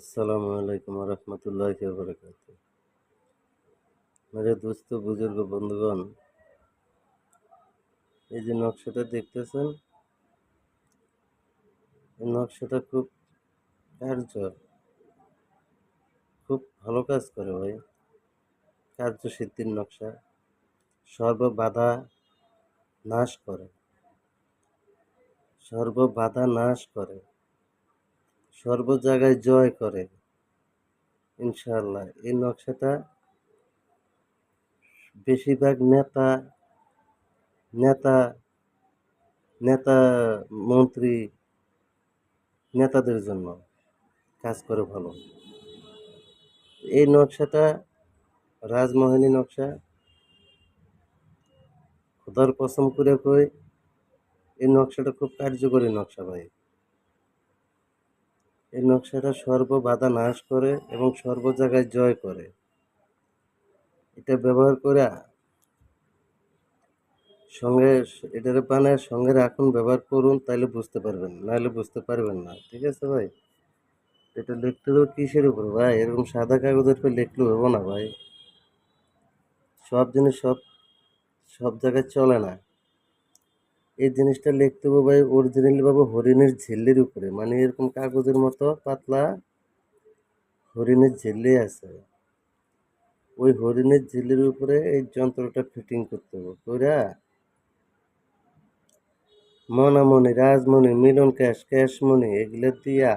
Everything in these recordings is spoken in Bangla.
अस्सलाम वालेकुम रहमतुल्लाहि व बरकातहू। मेरे दोस्तों बुजुर्ग বন্ধুগণ, এই যে নকশাটা দেখতেছেন, এই নকশাটা খুব কার্যকর, খুব ভালো কাজ করে ভাই। কার্যসিদ্ধির নকশা, সর্ব বাধা নাশ করে, সর্ব বাধা নাশ করে, সর্ব জায়গায় জয় করে ইনশাআল্লাহ। এই নকশাটা বেশিরভাগ নেতা নেতা নেতা মন্ত্রী নেতাদের জন্য কাজ করে ভালো। এই নকশাটা রাজমহলী নকশা, খোদার কসম করে কই, এই নকশাটা খুব কার্যকরী নকশা ভাই। এই নকশাটা সর্ব বাধা নাশ করে এবং সর্ব জায়গায় জয় করে। এটা ব্যবহার করে সঙ্গে এটার বানায় সঙ্গে রাখুন, ব্যবহার করুন, তাইলে বুঝতে পারবেন, নাহলে বুঝতে পারবেন না। ঠিক আছে ভাই? এটা লিখতে দেবো কিসের উপর ভাই? এরকম সাদা কাগজের উপর লিখলে হবো না ভাই। সব জিনিস সব জায়গায় চলে না। এই জিনিসটা লিখতে হবে ভাই অরিজিনালি ভাবে হরিণের ঝিল্লির উপরে, মানে এরকম কাগজের মতো পাতলা হরিণের ঝিল্লি আছে, ওই হরিণের ঝিল্লির উপরে এই যন্ত্রটা ফিটিং করতে হবে। কইরা মনামণি, রাজমণি, মিলন ক্যাশ, ক্যাশমণি এগুলো দিয়া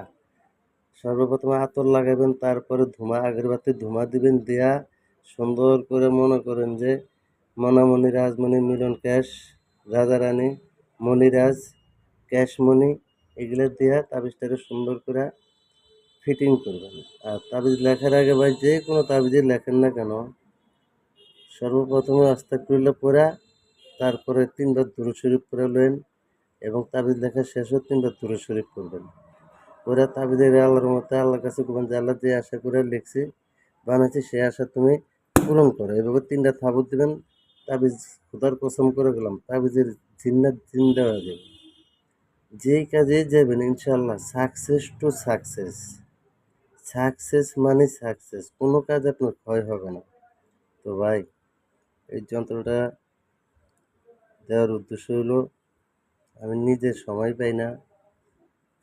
সর্বপ্রথম আতর লাগাবেন, তারপরে ধুমা, আগরবাতি ধুমা দিবেন, দিয়া সুন্দর করে মনে করেন যে মনামণি, রাজমণি, মিলন ক্যাশ, রাজারানী, মণিরাজ, ক্যাশমণি এগুলো দিয়া তাবিজটাকে সুন্দর করে ফিটিং করবেন। আর তাবিজ লেখার আগে ভাই যে কোনো তাবিজে লেখেন না কেন, সর্বপ্রথমে আস্তাগফিরুল্লাহ পড়া, তারপরে ৩ বার দুরূদ শরীফ পড়ে লইন এবং তাবিজ লেখা শেষে ৩ বার দুরূদ শরীফ পড়বেন। পড়ে তাবিজের আল্লাহর মতে আল্লাহর কাছে কবেন যে আল্লাহ যে আশা করে লিখছি বানাইছি সে আশা তুমি পূরণ করো। এভাবে ৩টা থাবত দিবেন। তাবিজ খোদার কসম করে গেলাম, তাবিজের জিন্নাত জিন্দা হয়ে যাবে। যেই কাজে যাবেন ইনশাআল্লাহ সাকসেস টু সাকসেস। সাকসেস মানে সাকসেস, কোনো কাজ আপনার ক্ষয় হবে না। তো ভাই, এই যন্ত্রটা দেওয়ার উদ্দেশ্য হলো আমি নিজে সময় পাই না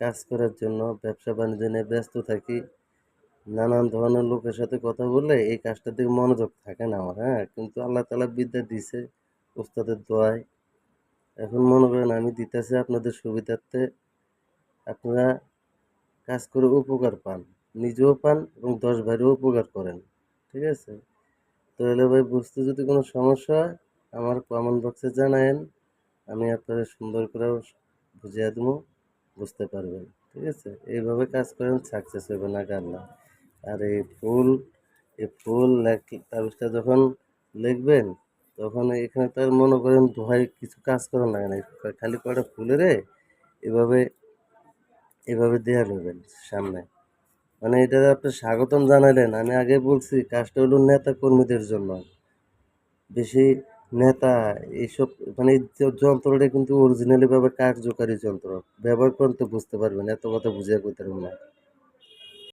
কাজ করার জন্য, ব্যবসা বাণিজ্য নিয়ে ব্যস্ত থাকি, নানান ধরনের লোকের সাথে কথা বললে এই কাজটার দিকে মনোযোগ থাকে না আমার। হ্যাঁ, কিন্তু আল্লাহ তাআলা বিদ্যা দিছে ওস্তাদের দোয়ায়। এখন মনে করেন আমি দিতেছি আপনাদের সুবিধার্থে, আপনারা কাজ করে উপকার পান, নিজেও পান এবং 10 ভাইয়েরও উপকার করেন। ঠিক আছে? তো হলে ভাই বুঝতে যদি কোনো সমস্যা হয় আমার কমেন্ট বক্সে জানায়েন, আমি আপনাদের সুন্দর করে বুঝিয়ে দেবো, বুঝতে পারবেন। ঠিক আছে? এইভাবে কাজ করেন, সাকসেস হবেন আল্লাহ। আর এই ফুল তাবিজটা যখন লিখবেন তখন এখানে তার মনে করেন দোহাই কিছু কাজ করার লাগে না, খালি কয়টা ফুলেরে এভাবে এভাবে দেয়া নেবেন সামনে, মানে এটা আপনি স্বাগতম জানালেন। আমি আগে বলছি কাজটা হলো নেতা কর্মীদের জন্য, বেশি নেতা এইসব, মানে এই যন্ত্রটা কিন্তু অরিজিনালি ভাবে কার্যকারী যন্ত্র, ব্যবহার করতে বুঝতে পারবেন, এত কথা বুঝিয়ে করতে পারবেন না।